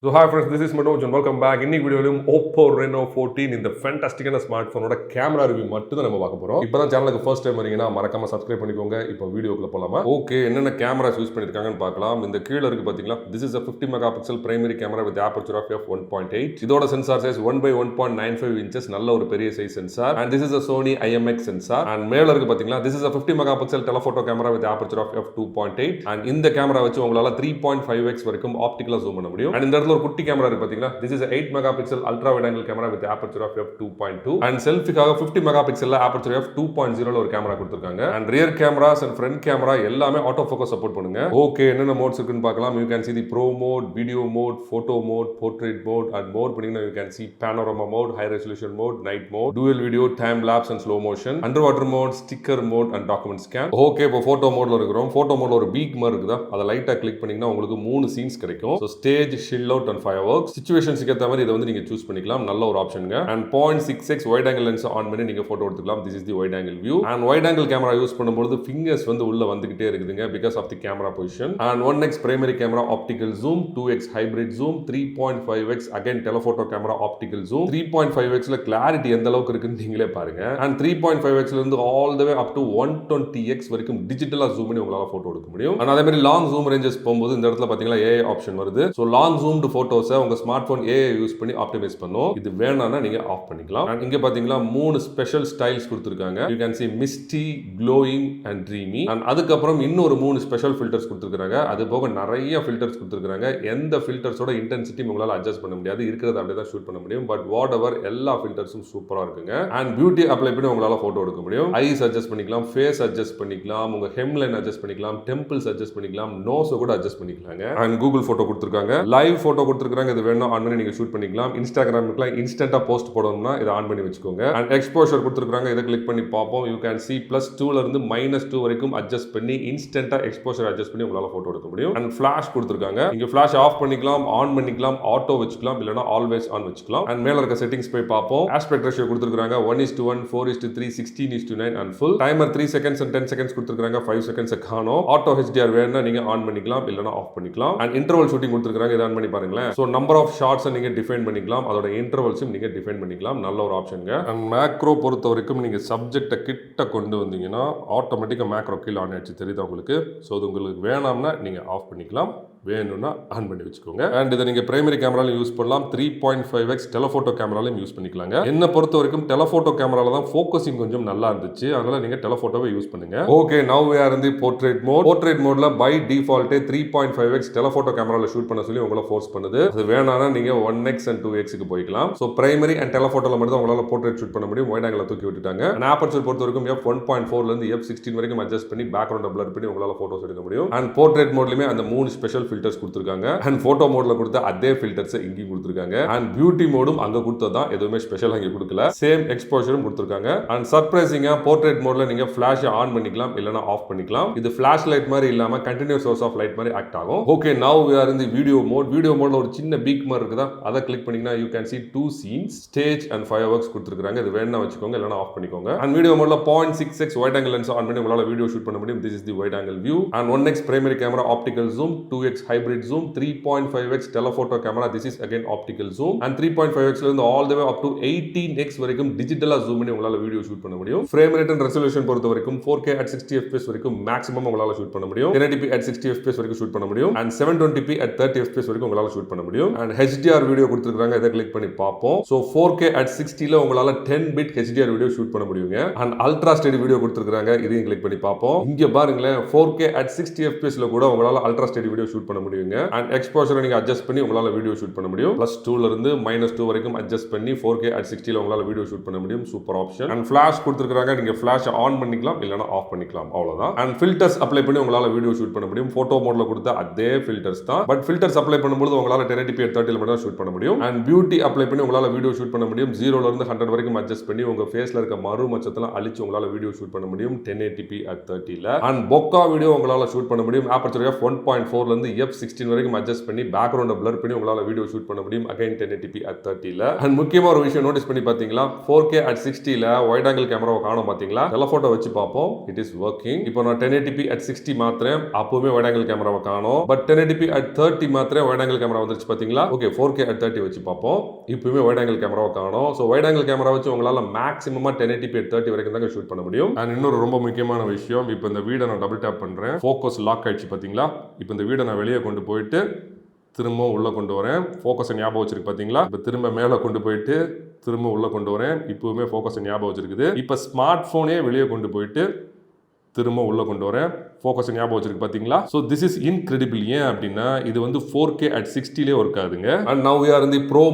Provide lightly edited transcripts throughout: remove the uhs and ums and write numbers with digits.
So hi friends, this is Manoj and welcome back. இன்னைக்கு வீடியோலையும் Oppo Reno 14 இந்த ஃபேண்டாஸ்டிக்கான smart போனோட கேமரா ரிவ்யூ மட்டும் தான் நம்ம பார்க்க போறோம். இப்பதான் சேனலுக்கு ஃபர்ஸ்ட் டைம் வரீங்கன்னா மறக்காம சப்ஸ்கிரைப் பண்ணிக்கோங்க. இப்போ வீடியோக்குள்ள போலாமா? ஓகே, என்னென்ன கேமராஸ் யூஸ் பண்ணிருக்காங்கன்னு பார்க்கலாம். இந்த கீழ இருக்கு பாத்தீங்களா? This is a 50 megapixel primary camera with aperture of f1.8. இதோட சென்சார் சைஸ் 1/1.95 inches, நல்ல ஒரு பெரிய size sensor. And this is a Sony IMX sensor. And மேல இருக்கு பாத்தீங்களா? This is a 50 megapixel telephoto camera with aperture of f2.8. And இந்த camera வச்சு உங்களால 3.5x வரைக்கும் ஆப்டிகலா ஜூம் பண்ண முடியும். And இந்த ஒரு குட்டி கேமரா இருக்கு பாத்தீங்களா, this is a 8 megapixel ultra wide angle camera with aperture of f2.2 and selfie-காக 50 megapixel ல aperture of 2.0 ல ஒரு கேமரா கொடுத்திருக்காங்க. and rear cameras and front camera எல்லாமே auto focus support பண்ணுங்க. ஓகே, என்னென்ன மோட்ஸ் இருக்குன்னு பார்க்கலாம். you can see the pro mode, video mode, photo mode, portrait mode and more பண்ணீங்கன்னா you can see panorama mode, high resolution mode, night mode, dual video, time lapse and slow motion, underwater mode, sticker mode and document scan. Okay, இப்போ photo mode ல இருக்கிறோம். photo mode ல ஒரு peak மாதிரி இருக்குதா, அதை லைட்டா கிளிக் பண்ணீங்கன்னா உங்களுக்கு 3 சீன்ஸ் கிடைக்கும். so stage, chill out and fireworks. சிச்சுவேஷன்ஸ்க்கு ஏற்ற மாதிரி இதை வந்து நீங்க சூஸ் பண்ணிக்கலாம். நல்ல ஒரு ஆப்ஷனுங்க. and 0.6x wide angle lens on பண்ணி நீங்க போட்டோ எடுத்துக்கலாம். this is the wide angle view. and wide angle camera use பண்ணும்போது fingers வந்து உள்ள வந்துகிட்டே இருக்குதுங்க because of the camera position. and 1x primary camera optical zoom, 2x hybrid zoom, 3.5x again telephoto camera optical zoom. 3.5x ல clarity எந்த அளவுக்கு இருக்குன்னு நீங்களே பாருங்க. and 3.5x ல இருந்து all the way up to 120x வரைக்கும் டிஜிட்டலா ஜூம் பண்ணி உங்களால போட்டோ எடுக்க முடியும். and அதே மாதிரி லாங் ஜூம் ரேஞ்சஸ் போகும்போது இந்த இடத்துல பாத்தீங்கன்னா AI ஆப்ஷன் வருது. so லாங் ஜூம்டு போட்டோஸை உங்க ஸ்மார்ட் போன் AI யூஸ் பண்ணி ஆப்டிமைஸ் பண்ணும். இது வேணாம்னா நீங்க ஆஃப் பண்ணிக்கலாம். and இங்க பாத்தீங்கன்னா 3 ஸ்பெஷல் ஸ்டைல்ஸ் கொடுத்திருக்காங்க. you can see misty, glowing and dreamy. and அதுக்கப்புறம் இன்னொரு 3 ஸ்பெஷல் ஃபில்டர்ஸ் கொடுத்திருக்காங்க. அது போக நிறைய ஃபில்டர்ஸ் கொடுத்திருக்காங்க. எந்த ஃபில்டர்ஸோட இன்டென்சிட்டி உங்களால அட்ஜஸ்ட் பண்ண முடியாது, இருக்கிறத அப்படியே தான் ஷூட் பண்ண முடியும். பட் வாட் எவர் எல்லா ஃபில்டர்ஸும் சூப்பரா இருக்குங்க. and பியூட்டி அப்ளை பண்ணி உங்களால போட்டோ எடுக்க முடியும். ஐஸ் அட்ஜஸ்ட் பண்ணிக்கலாம், ஃபேஸ் அட்ஜஸ்ட் பண்ணிக்கலாம், உங்க ஹெம்லைன் அட்ஜஸ்ட் பண்ணிக்கலாம், டெம்பிள்ஸ் அட்ஜஸ்ட் பண்ணிக்கலாம், நோஸ் கூட அட்ஜஸ்ட் பண்ணிக்கலாங்க. and கூகுள் போட்டோ கொடுத்திருக்காங்க, லைவ் போட்டோ கொடுத்திருக்காங்க. இது வேணும் ஆன் பண்ணி நீங்க ஷூட் பண்ணிக்கலாம். இன்ஸ்டாகிராமுக்குலாம் இன்ஸ்டன்ட்டா போஸ்ட் போடணும்னா இதை ஆன் பண்ணி வச்சுக்கோங்க. அண்ட் எக்ஸ்போஷர் கொடுத்திருக்காங்க, இதை கிளிக் பண்ணி பார்ப்போம். யூ கேன் see +2 ல இருந்து -2 வரைக்கும் அட்ஜஸ்ட் பண்ணி இன்ஸ்டன்ட்டா எக்ஸ்போஷர் அட்ஜஸ்ட் பண்ணி உங்களால போட்டோ எடுக்க முடியும். அண்ட் ஃபிளாஷ் கொடுத்திருக்காங்க, இங்க ஃபிளாஷ் ஆஃப் பண்ணிக்கலாம், ஆன் பண்ணிக்கலாம், ஆட்டோ வச்சுக்கலாம், இல்லனா ஆல்வேஸ் ஆன் வச்சுக்கலாம். அண்ட் மேல இருக்க செட்டிங்ஸ் போய் பார்ப்போம். ஆஸ்பெக்ட் ரேஷியோ கொடுத்திருக்காங்க 1:1, 4:3, 16:9 and full. Timer 3 seconds and 10 seconds கொடுத்திருக்காங்க. 5 செகண்ட்ஸ் காணோம். ஆட்டோ HDR வேணும்னா நீங்க ஆன் பண்ணிக்கலாம், இல்லனா ஆஃப் பண்ணிக்கலாம். அண்ட் இன்டர்வல் ஷூட்டிங் கொடுத்திருக்காங்க, இதை ஆன் பண்ணி பாருங்களேன். சோ நம்பர் ஆஃப் ஷாட்ஸ் நீங்க டிஃபைன் பண்ணிக்கலாம், அதோட இன்டர்வல்ஸும் நீங்க டிஃபைன் பண்ணிக்கலாம். நல்ல ஒரு ஆப்ஷனுங்க. அண்ட் மேக்ரோ பொறுத்த வரைக்கும் நீங்க சப்ஜெக்ட்டை கிட்ட கொண்டு வந்தீங்கன்னா ஆட்டோமேட்டிக்கா மேக்ரோ கீழே ஆன் ஆயிடுச்சு, தெரியுதா உங்களுக்கு? ஸோ அது உங்களுக்கு வேணாம்னா நீங்க ஆஃப் பண்ணிக்கலாம், வேணும்னா ஆன் பண்ணி வச்சுக்கோங்க. அண்ட் இதை நீங்க பிரைமரி கேமராலையும் யூஸ் பண்ணலாம், 3.5x டெலஃபோட்டோ கேமராலையும் யூஸ் பண்ணிக்கலாங்க. என்ன பொறுத்த வரைக்கும் டெலஃபோட்டோ கேமரால தான் ஃபோக்கஸிங் கொஞ்சம் நல்லா இருந்துச்சு, அதனால நீங்க டெலஃபோட்டோவை யூஸ் பண்ணுங்க. Okay, now we are in the portrait mode. portrait modeல பை டிஃபால்ட்டே 3.5x டெலஃபோட்டோ கேமரால ஷூட் பண்ண சொல்லி உங்களை ஃபோர்ஸ் பண்ணுது. அது வேணாம்னா நீங்க 1x and 2x க்கு போய்க்கலாம். சோ பிரைமரி அண்ட் டெலஃபோட்டோல மட்டும் தான் உங்களால போர்ட்ரேட் ஷூட் பண்ண முடியும். வைட் ஆங்கிள் தூக்கி விட்டுட்டாங்க. அண்ட் ஆபர்ச்சர் பொறுத்த வரைக்கும் f1.4 ல இருந்து f16 வரைக்கும் அட்ஜஸ்ட் பண்ணி பேக்ரவுண்ட blur பண்ணி உங்களால போட்டோஸ் எடுக்க முடியும். அண்ட் போர்ட்ரேட் மோட்லயுமே அந்த 3 ஸ்பெஷல் ஃபில்டர்ஸ் கொடுத்திருக்காங்க. அண்ட் போட்டோ மோட்ல கொடுத்த அதே ஃபில்டர்ஸ் இங்கேயும் கொடுத்திருக்காங்க. அண்ட் பியூட்டி மோடும் அங்க கொடுத்ததான், எதுவுமே ஸ்பெஷல் அங்க கொடுக்கல. சேம் எக்ஸ்போஷரும் கொடுத்திருக்காங்க. அண்ட் சர்ப்ரைசிங்கா போர்ட்ரேட் மோட்ல நீங்க ஃபிளாஷ் ஆன் பண்ணிக்கலாம், இல்லனா ஆஃப் பண்ணிக்கலாம். இது ஃபிளாஷ் லைட் மாதிரி இல்லாம கண்டினியூஸ் சோர்ஸ் ஆஃப் லைட் மாதிரி ஆக்ட் ஆகும். Okay, now we are in the video mode. Video மோட்ல ஒரு சின்ன பீக் மாதிரி இருக்குதா, அதை கிளிக் பண்ணீங்கன்னா you can see 2 scenes, stage and fireworks கொடுத்திருக்காங்க. இது வேணா வச்சுக்கோங்க, இல்லனா ஆஃப் பண்ணிக்கோங்க. அண்ட் வீடியோ மோட்ல 0.6x wide angle lens on பண்ணி உங்களால வீடியோ ஷூட் பண்ண முடியும். this is the wide angle view. and 1x primary camera optical zoom, 2x hybrid zoom, 3.5x telephoto camera, this is again optical zoom. and 3.5x ல இருந்து all the way up to 18x வரைக்கும் டிஜிட்டலா zoom பண்ணி உங்களால video shoot பண்ண முடியும். Frame rate and resolution பொறுத்த வரைக்கும் 4K at 60 fps வரைக்கும் மேக்ஸிமம் உங்களால ஷூட் பண்ண முடியும். 1080p at 60 fps வரைக்கும் ஷூட் பண்ண முடியும். and 720p at 30 fps வரைக்கும் உங்களால ஷூட் பண்ண முடியும். and HDR வீடியோ கொடுத்திருக்காங்க, இதை கிளிக் பண்ணி பாப்போம். so 4K at 60 ல உங்களால 10 bit HDR வீடியோ ஷூட் பண்ண முடியுங்க. and ultra steady வீடியோ கொடுத்திருக்காங்க, இதையும் கிளிக் பண்ணி பாப்போம். இங்க பாருங்களேன், 4K at 60 fps ல கூட உங்களால ultra steady வீடியோ ஷூட் பண்ண முடியுங்க. and எக்ஸ்போஷரை நீங்க அட்ஜஸ்ட் பண்ணி உங்களால வீடியோ ஷூட் பண்ண முடியும். +2 ல இருந்து -2 வரைக்கும் அட்ஜஸ்ட் பண்ணி 4K at 60 ல உங்களால வீடியோ ஷூட் பண்ண முடியும். Super option. and ஃபிளாஷ் கொடுத்திருக்காங்க, நீங்க ஃபிளாஷ் ஆன் பண்ணிக்கலாம், இல்லனா ஆஃப் பண்ணிக்கலாம், அவ்வளவுதான். and ஃபில்டர்ஸ் அப்ளை பண்ணி உங்களால வீடியோ ஷூட் பண்ண முடியும். போட்டோ மோட்ல கொடுத்த அதே ஃபில்டர்ஸ் தான், பட் ஃபில்டர்ஸ் அப்ளை பண்ணும்போது உங்களால 1080p at 30 ல மட்டும் ஷூட் பண்ண முடியும். and பியூட்டி அப்ளை பண்ணி உங்களால வீடியோ ஷூட் பண்ண முடியும். 0 ல இருந்து 100 வரைக்கும் அட்ஜஸ்ட் பண்ணி உங்க ஃபேஸ்ல இருக்க மறு மச்சத்தெல்லாம் அழிச்சு உங்களால வீடியோ ஷூட் பண்ண முடியும் 1080p at 30 ல. and பொக்கா வீடியோ உங்களால ஷூட் பண்ண முடியும். ஆபர்ச்சர் f1.4 ல இருந்து F16 வரைக்கும் அட்ஜஸ்ட் பண்ணி பேக்ரவுண்டை blur பண்ணி உங்களால வீடியோ ஷூட் பண்ண முடியும் again 1080p at 30ல. அண்ட் முக்கியமா ஒரு விஷயம் நோட்டீஸ் பண்ணி பாத்தீங்களா 4K at 60ல வைட் ஆங்கிள் கேமராவை காணோம் பாத்தீங்களா டெலஃபோட்டோ வச்சு பார்ப்போம் இட் இஸ் வர்க்கிங். இப்போ நான் 1080p at 60 மாத்திரம் அப்பவுமே வைட் ஆங்கிள் கேமராவை காணோம். பட் 1080p at 30 மாத்திரம் வைட் ஆங்கிள் கேமரா வந்துருச்சு பாத்தீங்களா. ஓகே 4K at 30 வச்சு பார்ப்போம் இப்பவுமே வைட் ஆங்கிள் கேமராவை காணோம். ஸோ வைட் ஆங்கிள் கேமரா வச்சு உங்களால மேக்ஸிமமா 1080p at 30 வரைக்கும் தான் ஷூட் பண்ண முடியும். அண்ட் இன்னொரு ரொம்ப முக்கியமான விஷயம் இப்போ இந்த வீடை நான் டபுள் டேப் பண்றேன் ஃபோக்கஸ் லாக் ஆயிடுச்சு பாத்தீங்களா. இப்போ இந்த வீடை நான் வெளியே கொண்டு போயிட்டு திரும்ப உள்ளே கொண்டு வரேன் ஃபோக்கஸை ஞாபகம் வச்சிருக்கு பார்த்தீங்களா. இப்போ திரும்ப மேலே கொண்டு போயிட்டு திரும்ப உள்ளே கொண்டு வரேன் இப்போவுமே ஃபோக்கஸை ஞாபகம் வச்சிருக்குது. இப்போ ஸ்மார்ட் ஃபோனே வெளியே கொண்டு போயிட்டு திரும்ப உள்ளே கொண்டு வரேன் ஃபோக்கஸ் ஞாபகம் வச்சிருக்கு பார்த்தீங்களா. So this is incredible. ஏன் அப்படின்னா இது வந்து 4K at 60லே ஒர்க் ஆகுதுங்க. And now we are in the pro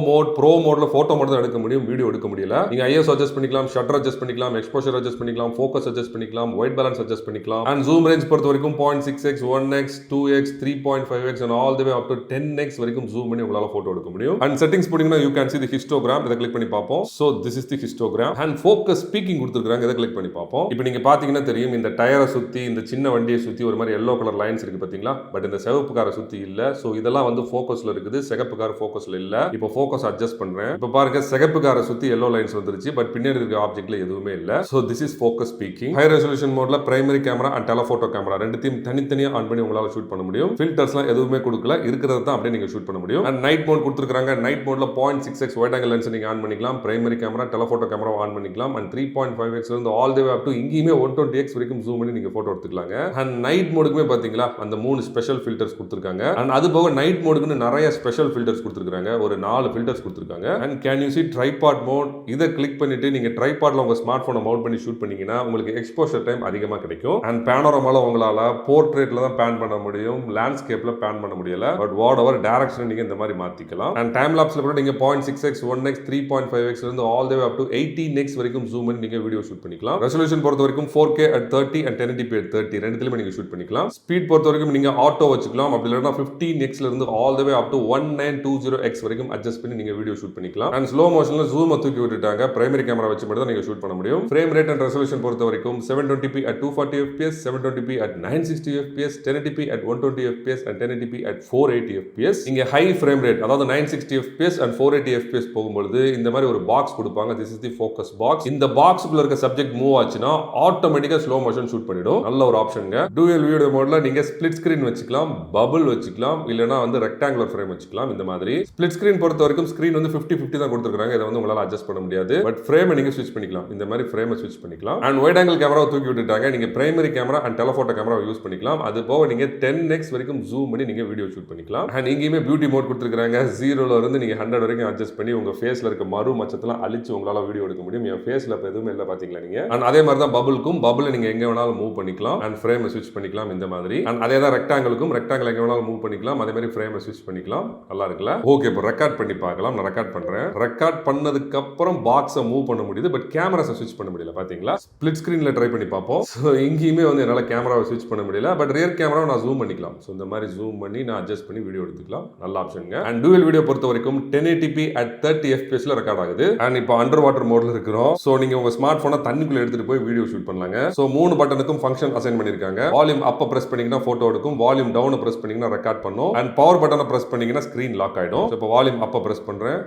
மோட்ல ஃபோட்டோ மட்டும் தான் எடுக்க முடியும் வீடியோ எடுக்க முடியல. நீங்க ஐஎஸ் அட்ஜஸ்ட் பண்ணிக்கலாம் ஷட்டர் அட்ஜஸ்ட் பண்ணிக்கலாம் எக்ஸ்போஷர் அட்ஜஸ்ட் பண்ணிக்கலாம் ஃபோக்கஸ் அட்ஜஸ்ட் பண்ணிக்கலாம் ஒயிட் பேலன்ஸ் அட்ஜஸ்ட் பண்ணிக்கலாம். அண்ட் ஜூம் ரேஞ்ச் பொறுத்த வரைக்கும் 0.6x 1x 2x 3.5x and all the way up to 10x வரைக்கும் ஜூம் பண்ணி உங்களால ஃபோட்டோ எடுக்க முடியும். அண்ட் செட்டிங்ஸ் போனீங்கன்னா you can see the histogram. இதை கிளிக் பண்ணி பார்ப்போம். So this is the histogram. And focus speaking கொடுத்துருக்காங்க. இதை கிளிக் பண்ணி பார்ப்போம். இப்போ நீங்க பாத்தீங்கன்னா தெரியும் இந்த டயரை சுத்தி இந்த சின்ன வண்டியை சுத்தி ஒரு மாதிரி எல்லோ கலர் லைன்ஸ் இருக்கு பாத்தீங்களா. பட் இந்த சிவப்பு காரை சுத்தி இல்ல. சோ இதெல்லாம் வந்து ஃபோக்கஸ்ல இருக்குது சிகப்பு கார் ஃபோக்கஸ்ல இல்ல. இப்போ ஃபோக்கஸ் அட்ஜஸ்ட் பண்றேன். இப்போ பாருங்க சிகப்பு காரை சுத்தி எல்லோ லைன்ஸ் வந்துருச்சு. பட் பின்னாடி இருக்க ஆப்ஜெக்ட்ல எதுவுமே இல்ல. So this is focus speaking. High resolution மோட்ல primary camera and telephoto camera ரெண்டுத்தையும் தனித்தனியா ஆன் பண்ணி உங்களால ஷூட் பண்ண முடியும். ஃபில்டர்ஸ்லாம் எதுவுமே கொடுக்கல இருக்கிறத தான் அப்படியே நீங்க ஷூட் பண்ண முடியும். அண்ட் நைட் மோட் கொடுத்துருக்காங்க. நைட் மோட்ல 0.6x வைட் ஆங்கிள் லென்ஸ் நீங்க ஆன் பண்ணிக்கலாம். Primary camera telephoto camera on பண்ணிக்கலாம். அண்ட் 3.5x இருந்து all the way up to இங்கேயுமே 120x வரைக்கும் ஜூம் பண்ணி நீங்க போட்டோ எடுத்துக்கலாங்க. அண்ட் நைட் மோடுக்குமே பாத்தீங்களா அந்த 3 ஸ்பெஷல் ஃபில்டர்ஸ் கொடுத்திருக்காங்க. அண்ட் அது போக நைட் மோடுக்குன்னு நிறைய ஸ்பெஷல் ஃபில்டர்ஸ் கொடுத்திருக்காங்க. ஒரு 4 ஃபில்டர்ஸ் கொடுத்திருக்காங்க. And can you see tripod mode. இதை கிளிக் பண்ணிட்டு நீங்க ட்ரைபாட்ல உங்க ஸ்மார்ட் போனை மவுண்ட் பண்ணி ஷூட் பண்ணீங்கன்னா உங்களுக்கு எக்ஸ்போஷர் டைம் அதிகமா கிடைக்கும். அண்ட் பேனோரமால உங்களால போர்ட்ரேட்ல தான் பேன் பண்ண முடியும் லேண்ட்ஸ்கேப்ல பேன் பண்ண முடியல. பட் வாட் எவர் டைரக்ஷன் நீங்க இந்த மாதிரி மாத்திக்கலாம். அண்ட் டைம் லாப்ஸ்ல கூட நீங்க 0.6x 1x 3.5x இருந்து all the way up to 18x வரைக்கும் ஜூம் பண்ணி நீங்க வீடியோ ஷூட் பண்ணிக்கலாம். ரெசல்யூஷன் பொறுத்த வரைக்கும் 4K at 30 and 1080p at 30 ரெண்டுலயுமே நீங்க ஷூட் பண்ணிக்கலாம். ஸ்பீட் பொறுத்த வரைக்கும் நீங்க ஆட்டோ வச்சுக்கலாம். அப்படி இல்லைன்னா 15x ல இருந்து all the way up to 1920x வரைக்கும் அட்ஜஸ்ட் பண்ணி நீங்க வீடியோ ஷூட் பண்ணிக்கலாம். அண்ட் ஸ்லோ மோஷன்ல ஜூம் தூக்கி விட்டுட்டாங்க. பிரைமரி கேமரா வச்சு மட்டும் தான் நீங்க ஷூட் பண்ண முடியும். ஃப்ரேம் ரேட் அண்ட் ரெசல்யூஷன் பொறுத்த வரைக்கும் 720p at 240 fps 720p at 960 fps 1080p at 120 fps and 1080p at 480 fps. இங்க ஹை ஃப்ரேம் ரேட் அதாவது 960 fps and 480 fps போகும்போது இந்த மாதிரி ஒரு பாக்ஸ் கொடுப்பாங்க. This is the focus box. இந்த பாக்ஸ்க்குள்ள இருக்க சப்ஜெக்ட் மூவ் ஆச்சுன்னா ஆட்டோமேட்டிக்கா ஸ்லோ மோஷன் ஷூட் பண்ணிடும். நல்ல ஒரு ஆப்ஷனுங்க. டூயல் வீடியோ மோட்ல நீங்க ஸ்பிளிட் ஸ்கிரீன் வச்சுக்கலாம் பபிள் வச்சுக்கலாம் இல்லனா வந்து ரெக்டாங்குலர் ஃப்ரேம் வச்சுக்கலாம். இந்த மாதிரி ஸ்பிளிட் ஸ்கிரீன் பொறுத்த வரைக்கும் ஸ்கிரீன் வந்து 50-50 தான் கொடுத்திருக்காங்க. இதை வந்து உங்களால அட்ஜஸ்ட் பண்ண முடியாது. பட் ஃப்ரேமை நீங்க ஸ்விட்ச் பண்ணிக்கலாம். இந்த மாதிரி ஃப்ரேமை ஸ்விட்ச் பண்ணிக்கலாம். அண்ட் வைட் ஆங்கிள் கேமராவை தூக்கி விட்டுட்டாங்க. நீங்க primary camera and telephoto camera use பண்ணிக்கலாம். அது போக நீங்க 10x வரைக்கும் ஜூம் பண்ணி நீங்க வீடியோ ஷூட் பண்ணிக்கலாம். அண்ட் இங்கேயுமே பியூட்டி மோட் கொடுத்திருக்காங்க. 0ல இருந்து நீங்க 100 வரைக்கும் அட்ஜஸ்ட் பண்ணி உங்க ஃபேஸ்ல இருக்க மறு மச்சத்தெல்லாம் அழிச்சு உங்களால வீடியோ எடுக்க முடியும். என் ஃபேஸ்ல இப்ப எதுவுமே இல்ல பாத்தீங்களா நீங்க. அண்ட் அதே மாதிரி தான் பபிள்க்கும் பபிள் நீங்க எங்க வேணாலும் மூவ் பண்ணிக்கலாம். அண்ட் ஃப்ரேமை ஸ்விட்ச் பண்ணிக்கலாம் இந்த மாதிரி. அண்ட் அதே தான் ரெக்டாங்கிளுக்கும் ரெக்டாங்கிள் எங்க வேணாலும் மூவ் பண்ணிக்கலாம். அதே மாதிரி ஃப்ரேமை ஸ்விட்ச் பண்ணிக்கலாம். நல்லா இருக்குல்ல. ஓகே இப்போ ரெக்கார்ட் பண்ணி பார்க்கலாம். நான் ரெக்கார்ட் பண்றேன். ரெக்கார்ட் பண்ணதுக்கு அப்புறம் பாக்ஸை மூவ் பண்ண முடியுது. பட் கேமராஸை ஸ்விட்ச் பண்ண முடியல பாத்தீங்களா. ஸ்பிளிட் ஸ்கிரீன்ல ட்ரை பண்ணி பார்ப்போம். ஸோ இங்கேயுமே வந்து என்னால கேமராவை ஸ்விட்ச் பண்ண முடியல. பட் ரியர் கேமராவை நான் ஜூம் பண்ணிக்கலாம். ஸோ இந்த மாதிரி ஜூம் பண்ணி நான் அட்ஜஸ்ட் பண்ணி வீடியோ எடுத்துக்கலாம். நல்ல ஆப்ஷனுங்க. அண்ட் டூயல் வீடியோ பொறுத்த வரைக்கும் 1080p at 30 fps ரெக்கார்ட் ஆகுது. அண்ட் இப்போ அண்டர் வாட்டர் மோட்ல இருக்கிறோம். ஸோ நீங்க உங்க ஸ்மார்ட் போனை தண்ணிக்குள்ள எடுத்துட்டு போய் வீடியோ ஷூட் பண்ணலாங்க. ஸோ 3 பட்டனுக்கும் ஃபங்க்ஷன் அசைன் பண்ணிருக்காங்க. வால்யூம் அப் பிரஸ் பண்ணீங்கன்னா போட்டோ எடுக்கும். வால்யூம் டவுன் பிரஸ் பண்ணீங்கன்னா ரெக்கார்ட் பண்ணும். அண்ட் பவர் பட்டனை பிரஸ் பண்ணீங்கன்னா ஸ்கிரீன் லாக் ஆயிடும். இப்போ வால்யூம் அப் பிரஸ் பண்றேன்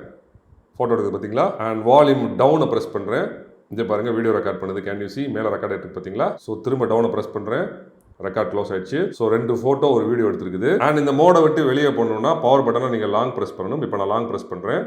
போட்டோ எடுக்குது பாத்தீங்களா. அண்ட் வால்யூம் டவுன் பிரஸ் பண்றேன். இங்க பாருங்க வீடியோ ரெக்கார்ட் பண்ணுது. கேன் யூ see மேல ரெக்கார்ட் ஆயிட்டு பாத்தீங்களா. ஸோ திரும்ப டவுன் பிரஸ் பண்றேன். ரெக்கார்ட் க்ளோஸ் ஆயிடுச்சு. ஸோ 2 போட்டோ ஒரு வீடியோ எடுத்துருக்குது. அண்ட் இந்த மோடை விட்டு வெளியே போகணும்னா பவர் பட்டனை நீங்க லாங் பிரஸ் பண்ணணும். இப்போ நான் லாங் பிரஸ் பண்றேன்.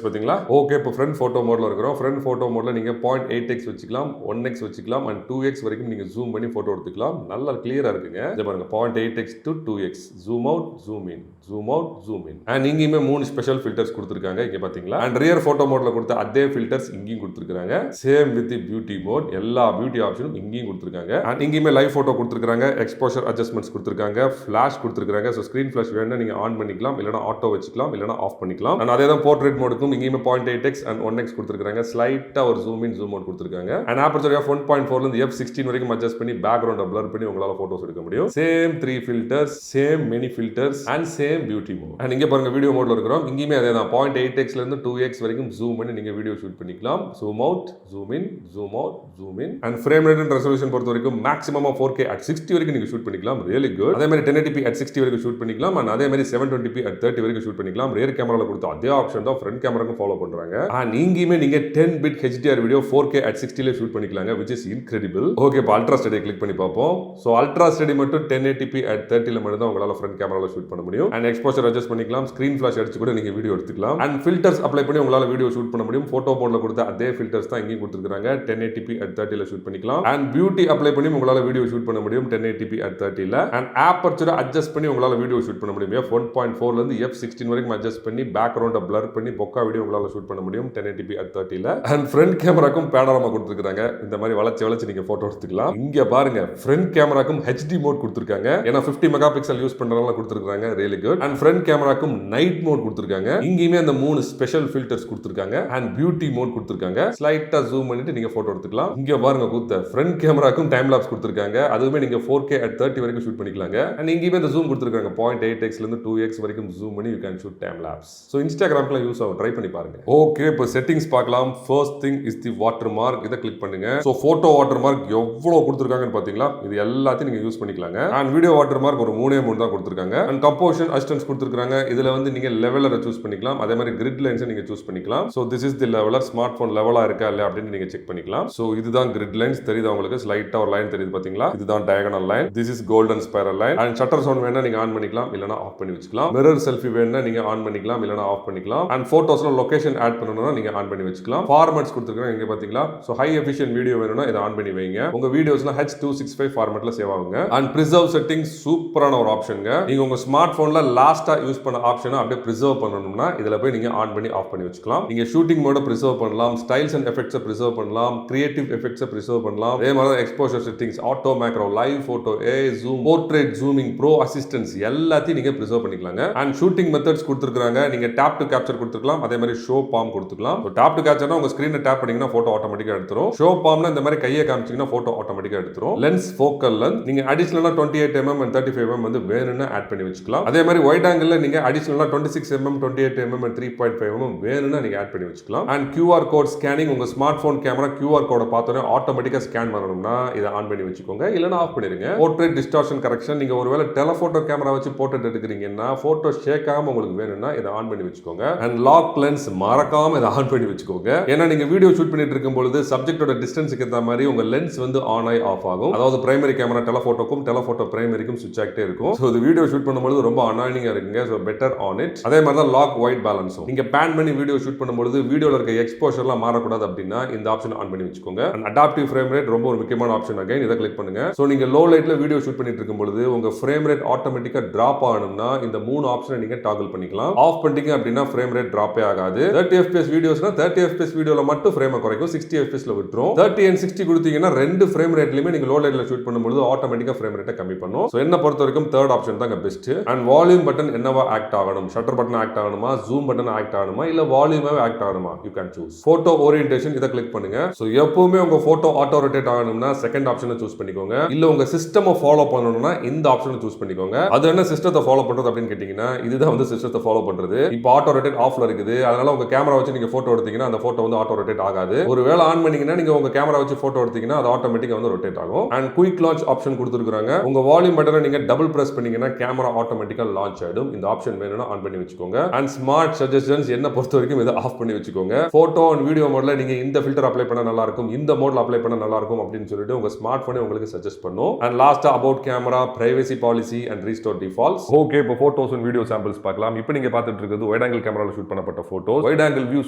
பாத்தீங்களா. ஓகே இப்போ ஃப்ரண்ட் போட்டோ மோட்ல இருக்கிறோம். ஃப்ரண்ட் போட்டோ மோட்ல நீங்க 0.8x வச்சுக்கலாம் 1x வச்சுக்கலாம் அண்ட் 2x வரைக்கும் நீங்க ஜூம் பண்ணி போட்டோ எடுத்துக்கலாம். நல்லா கிளியரா இருக்குங்க. இங்க பாருங்க 0.8x to 2x zoom out zoom in zoom out zoom in. And இங்கேயுமே 3 ஸ்பெஷல் ஃபில்டர்ஸ் கொடுத்திருக்காங்க. இங்க பாத்தீங்களா. அண்ட் ரியர் போட்டோ மோட்ல கொடுத்த அதே ஃபில்டர்ஸ் இங்கேயும் கொடுத்திருக்காங்க. Same with beauty mode. எல்லா பியூட்டி ஆப்ஷனும் இங்கேயும் கொடுத்திருக்காங்க. அண்ட் இங்கேயுமே லைவ் போட்டோ கொடுத்திருக்காங்க. எக்ஸ்போஷர் அட்ஜஸ்ட்மெண்ட்ஸ் கொடுத்திருக்காங்க. ஃபிளாஷ் கொடுத்திருக்காங்க. ஸோ ஸ்கிரீன் ஃபிளாஷ் வேணும்னா நீங்க ஆன் பண்ணிக்கலாம் இல்லனா ஆட்டோ வச்சுக்கலாம் இல்லனா ஆஃப் பண்ணிக்கலாம். அண்ட் அதே தான் போர்ட்ரேட் மோட் மோடுக்கும் இங்கேயுமே 0.8x and 1x கொடுத்துருக்காங்க. ஸ்லைட்டா ஒரு ஜூம் இன் ஜூம் அவுட் கொடுத்துருக்காங்க. அண்ட் ஆப்பர்ச்சர் ஆஃப் 1.4 ல இருந்து f16 வரைக்கும் அட்ஜஸ்ட் பண்ணி பேக்ரவுண்ட blur பண்ணி உங்களால போட்டோஸ் எடுக்க முடியும். Same 3 filters, same many filters and same beauty mode. And இங்க பாருங்க வீடியோ மோட்ல இருக்கிறோம். இங்கேயுமே அதே தான் 0.8x ல இருந்து 2x வரைக்கும் ஜூம் பண்ணி நீங்க வீடியோ ஷூட் பண்ணிக்கலாம். Zoom out, zoom in, zoom out, zoom in. And frame rate and resolution பொறுத்த வரைக்கும் மேக்ஸிமம் 4K at 60 வரைக்கும் நீங்க ஷூட் பண்ணிக்கலாம். Really good. அதே மாதிரி 1080p at 60 வரைக்கும் ஷூட் பண்ணிக்கலாம். அண்ட் அதே மாதிரி 720p at 30 வரைக்கும் ஷூட் பண்ணிக்கலாம். ரியர் கேமரால கொடுத்த அதே ஆப்ஷன் தான் ஃப்ரண்ட் கேமராக்கும் ஃபாலோ பண்றாங்க. அண்ட் இங்கேயுமே நீங்க 10 bit HDR video 4K at 60 ல ஷூட் பண்ணிக்கலாங்க, which is incredible. ஓகே, இப்போ அல்ட்ரா ஸ்டடி கிளிக் பண்ணி பார்ப்போம். சோ அல்ட்ரா ஸ்டடி மட்டும் 1080p at 30 ல மட்டும் தான் உங்களால ஃப்ரண்ட் கேமரால ஷூட் பண்ண முடியும். அண்ட் எக்ஸ்போஷர் அட்ஜஸ்ட் பண்ணிக்கலாம். ஸ்கிரீன் ஃபிளாஷ் அடிச்சு கூட நீங்க வீடியோ எடுத்துக்கலாம். அண்ட் ஃபில்டர்ஸ் அப்ளை பண்ணி உங்களால வீடியோ ஷூட் பண்ண முடியும். போட்டோ மோட்ல கொடுத்த அதே ஃபில்டர்ஸ் தான் இங்கேயும் கொடுத்துருக்காங்க. 1080p at 30 ல ஷூட் பண்ணிக்கலாம். அண்ட் பியூட்டி அப்ளை பண்ணி உங்களால வீடியோ ஷூட் பண்ண முடியும் 1080p at 30 ல. அண்ட் ஆப்பர்ச்சர் அட்ஜஸ்ட் பண்ணி உங்களால வீடியோ ஷூட் பண்ண முடியும். f1.4 ல இருந்து f16 வரைக்கும் அட்ஜஸ்ட் பண்ணி பேக்ரவுண்ட blur பண்ணி பொக்கா வீடியோ உங்களால ஷூட் பண்ண முடியும் 1080p at 30 ல. அண்ட் ஃப்ரண்ட் கேமராக்கும் பேனோராமா கொடுத்துருக்காங்க. இந்த மாதிரி வளைச்சு நீங்க போட்டோ எடுத்துக்கலாம். இங்க பாருங்க ஃப்ரண்ட் கேமராக்கும் HD மோட் கொடுத்துருக்காங்க. ஏன்னா 50 மெகா பிக்சல் யூஸ் பண்றதுனால கொடுத்துருக்காங்க. Really good. அண்ட் ஃப்ரண்ட் கேமராக்கும் நைட் மோட் கொடுத்துருக்காங்க. இங்கேயுமே அந்த 3 ஸ்பெஷல் ஃபில்டர்ஸ் கொடுத்துருக்காங்க. அண்ட் பியூட்டி மோட் கொடுத்துருக்காங்க. ஸ்லைட்டா ஜூம் பண்ணிட்டு நீங்க போட்டோ எடுத்துக்கலாம். இங்க பாருங்க கூத்த ஃப்ரண்ட் கேமராக்கும் டைம் லாப்ஸ் கொடுத்துருக்காங்க. அதுவுமே நீங்க 4K at 30 வரைக்கும் ஷூட் பண்ணிக்கலாங்க. அண்ட் இங்கேயுமே இந்த ஜூம் கொடுத்துருக்காங்க. 0.8x ல இருந்து 2x வரைக்கும் ஜூம் பண்ணி you can shoot time lapse. So இன்ஸ்டாகிராம்ல யூஸ் ஆகும், ட்ரை பண்ணி பாருங்க. ஓகே, இப்போ செட்டிங்ஸ் பார்க்கலாம். First thing is the water mark. இத கிளிக் பண்ணுங்க. சோ போட்டோ வாட்டர் மார்க் எவ்வளவு கொடுத்துருக்காங்கன்னு பாத்தீங்களா? இது எல்லாத்தையும் நீங்க யூஸ் பண்ணிக்கலாங்க. அண்ட் வீடியோ வாட்டர் மார்க் ஒரு 3 தான் கொடுத்துருக்காங்க. அண்ட் கம்போசிஷன் அசிஸ்டன்ஸ் கொடுத்துருக்காங்க. இதுல வந்து நீங்க லெவலரை சூஸ் பண்ணிக்கலாம். அதே மாதிரி கிரிட் லைன்ஸ் நீங்க சூஸ் பண்ணிக்கலாம். So this is the leveler. Smart phone லெவலா இருக்கா இல்ல அப்படின்னு நீங்க செக் பண்ணிக்கலாம். சோ இதுதான் கிரிட் லைன்ஸ். தெரியுது உங்களுக்கு? ஸ்லைட்டா ஒரு லைன் தெரியுது பாத்தீங்களா? இதுதான் diagonal line. This is golden spiral line. And shutter sound வேணா நீங்க ஆன் பண்ணிக்கலாம், இல்லனா ஆஃப் பண்ணி வச்சுக்கலாம். மிரர் செல்ஃபி வேணா நீங்க ஆன் பண்ணிக்கலாம், இல்லனா ஆஃப் பண்ணிக்கலாம். அண்ட் போட்டோஸ்ல லொகேஷன் ஆட் பண்ணனும்னா நீங்க ஆன் பண்ணி வச்சுக்கலாம். ஃபார்மட்ஸ் கொடுத்துருக்காங்க இங்க பாத்தீங்களா? சோ ஹை எஃபிஷியன்ட் வீடியோ வேணும்னா இத ஆன் பண்ணி வைங்க. உங்க வீடியோஸ்லாம் H265 ஃபார்மட்ல சேவ் ஆகுங்க. அண்ட் பிரிசர்வ் செட்டிங்ஸ் சூப்பரான ஒரு ஆப்ஷன்ங்க. நீங்க உங்க ஸ்மார்ட் போன்ல லாஸ்டா யூஸ் பண்ண ஆப்ஷனை அப்படியே பிரிசர்வ் பண்ணனும்னா இதுல போய் நீங்க ஆன் பண்ணி ஆஃப் பண்ணி வச்சுக்கலாம். நீங்க ஷூட்டிங் மோட பிரிசர்வ் பண்ணலாம், ஸ்டைல்ஸ் அண்ட் எஃபெக்ட்ஸ் பிரிசர்வ் பண்ணலாம், கிரியேட்டிவ் எஃபெக்ட்ஸ் பிரிசர்வ் பண்ணலாம். அதே மாதிரி exposure settings, auto macro, live photo, zoom, portrait zooming, pro assistance எல்லாத்தையும் நீங்க பிரிசர்வ் பண்ணிக்கலாங்க. அண்ட் ஷூட்டிங் மெத்தட்ஸ் கொடுத்துருக்காங்க. நீங்க டேப் டு கேப்சர் கொடுத்துக்கலாம். அதே மாதிரி ஷோ பாம் கொடுத்துக்கலாம். டேப் டு கேப்சர்னா உங்க ஸ்கிரீனை டேப் பண்ணீங்கன்னா போட்டோ ஆட்டோமேட்டிக்கா எடுத்துரும். ஷோ பாம்னா இந்த மாதிரி கையை காமிச்சீங்கன்னா போட்டோ ஆட்டோமேட்டிக்கா எடுத்துரும். லென்ஸ் ஃபோக்கல் லென்த் நீங்க அடிஷனலா 28mm and 35mm வந்து வேணும்னா ஆட் பண்ணி வச்சுக்கலாம். அதே மாதிரி வைட் ஆங்கிள் நீங்க அடிஷனலா 26mm, 28mm and 3.5mm வேணும்னா நீங்க ஆட் பண்ணி வச்சுக்கலாம். அண்ட் QR கோட் ஸ்கேனிங் உங்க ஸ்மார்ட் போன் கேமரா QR கோட பார்த்தோனே ஆட்டோமேட்டிக்கா ஸ்கேன் பண்ணனும்னா இத ஆன் பண்ணி வச்சுக்கோங்க, இல்லனா ஆஃப் பண்ணிருங்க. போர்ட்ரேட் டிஸ்டார்ஷன் கரெக்ஷன் நீங்க ஒருவேளை டெலஃபோட்டோ கேமரா வச்சு போர்ட்ரேட் எடுக்கிறீங்கன்னா போட்டோ ஷேக் ஆகாம உங்களுக்கு வேணும்னா இத ஆன் பண்ணி வச்சுக்கோங்க. அண்ட் லாக் லென்ஸ் மறக்காம இத ஆன் பண்ணி வச்சுக்கோங்க. ஏன்னா நீங்க வீடியோ ஷூட் பண்ணிட்டு இருக்கும் பொழுது சப்ஜெக்ட்டோட டிஸ்டன்ஸ்க்கு ஏத்த மாதிரி உங்க லென்ஸ் வந்து ஆன் ஆகி ஆஃப் ஆகும். அதாவது பிரைமரி கேமரா டெலஃபோட்டோக்கும் டெலஃபோட்டோ பிரைமரிக்கும் ஸ்விட்ச் ஆகிட்டே இருக்கும். சோ இது வீடியோ ஷூட் பண்ணும்போது ரொம்ப அனாயிங்கா இருக்குங்க. So better on it. அதே மாதிரி தான் லாக் ஒயிட் பேலன்ஸும் நீங்க பேன் பண்ணி வீடியோ ஷூட் பண்ணும்போது வீடியோல இருக்க எக்ஸ்போஷர்லாம் மாறக்கூடாது அப்படின்னா இந்த ஆப்ஷன் ஆன் பண்ணி வச்சுக்கோங்க. அண்ட் அடாப்டிவ் ஃப்ரேம் ரேட் ரொம்ப ஒரு முக்கியமான ஆப்ஷன். அகைன் இத கிளிக் பண்ணுங்க. சோ நீங்க லோ லைட்ல வீடியோ ஷூட் பண்ணிட்டு இருக்கும்போது உங்க ஃப்ரேம் ரேட் ஆட்டோமேட்டிக்கா டிராப் ஆகணும்னா இந்த 3 ஆப்ஷனை நீங்க டாகிள் பண்ணிக்கலாம். ஆஃப் பண்ணிட்டீங்க அப்படின்னா ஃப்ரேம் ரேட் டிராப்பே ஆகாது. 30 fps வீடியோஸ்னா 30 fps வீடியோல மட்டும் ஃப்ரேமை குறைக்கும், 60 fps ல விட்டுரும். 30 and 60 கொடுத்தீங்கன்னா ரெண்டு ஃப்ரேம் ரேட்லயுமே நீங்க லோ லைட்ல ஷூட் பண்ணும்போது ஆட்டோமேட்டிக்கா ஃப்ரேம் ரேட்டை கம்மி பண்ணும். சோ என்ன பொறுத்த வரைக்கும் தேர்ட் ஆப்ஷன் தான் பெஸ்ட். அண்ட் வால்யூம் பட்டன் என்னவா ஆக்ட் ஆகணும்? ஷட்டர் பட்டன் ஆக்ட் ஆகணுமா, ஜூம் பட்டன் ஆக்ட் ஆகணுமா, இல்ல வால்யூமாவே ஆக்ட் ஆகணுமா? You can choose. Photo orientation இத கிளிக் பண்ணுங்க. சோ எப்பவுமே உங்க போட்டோ ஆட்டோ ரொட்டேட் ஆகணும்னா செகண்ட் ஆப்ஷனை சூஸ் பண்ணிக்கோங்க. இல்ல உங்க சிஸ்டமை ஃபாலோ பண்ணணும்னா இந்த ஆப்ஷனை சூஸ் பண்ணிக்கோங்க. அது என்ன சிஸ்டத்தை ஃபாலோ பண்றது அப்படின்னு கேட்டீங்கன்னா இதுதான் வந்து சிஸ்டத்தை ஃபாலோ பண்றது. இப்போ ஆட்டோ ரொட்டேட் ஆஃப்ல இருக்குது. அதனால உங்க கேமரா வச்சு நீங்க போட்டோ எடுத்தீங்கன்னா அந்த போட்டோ வந்து ஆட்டோ ரொட்டேட் ஆகாது. ஒருவேளை ஆன் பண்ணீங்கன்னா நீங்க உங்க கேமரா வச்சு போட்டோ எடுத்தீங்கன்னா அது ஆட்டோமேட்டிக்கா வந்து ரொட்டேட் ஆகும். அண்ட் குயிக் லான்ச் ஆப்ஷன் கொடுத்திருக்காங்க. உங்க வால்யூம் பட்டனை நீங்க டபுள் பிரஸ் பண்ணீங்கன்னா கேமரா ஆட்டோமேட்டிக்கா லான்ச் ஆயிடும். இந்த ஆப்ஷன் வேணும்னா ஆன் பண்ணி வச்சுக்கோங்க. அண்ட் ஸ்மார்ட் சஜஷன்ஸ் என்ன பொறுத்த வரைக்கும் இதை ஆஃப் பண்ணி வச்சுக்கோங்க. போட்டோ அண்ட் வீடியோ மோட்ல நீங்க இந்த ஃபில்டர் அப்ளை பண்ணா நல்லா இருக்கும், இந்த மோட்ல அப்ளை பண்ணா நல்லா இருக்கும் அப்படின்னு சொல்லிட்டு உங்க ஸ்மார்ட் போனே உங்களுக்கு சஜஸ்ட் பண்ணும். அண்ட் லாஸ்டா about camera, privacy policy and restore defaults. Okay, இப்போ போட்டோஸ் அண்ட் வீடியோ சாம்பிள்ஸ் பார்க்கலாம். இப்போ நீங்க பார்த்துட்டு இருக்கிறது வைட் ஆங்கிள் கேமரால ஷூட் பண்ணப்பட்ட போட்டோஸ். வைட் ஆங்கிள் வியூ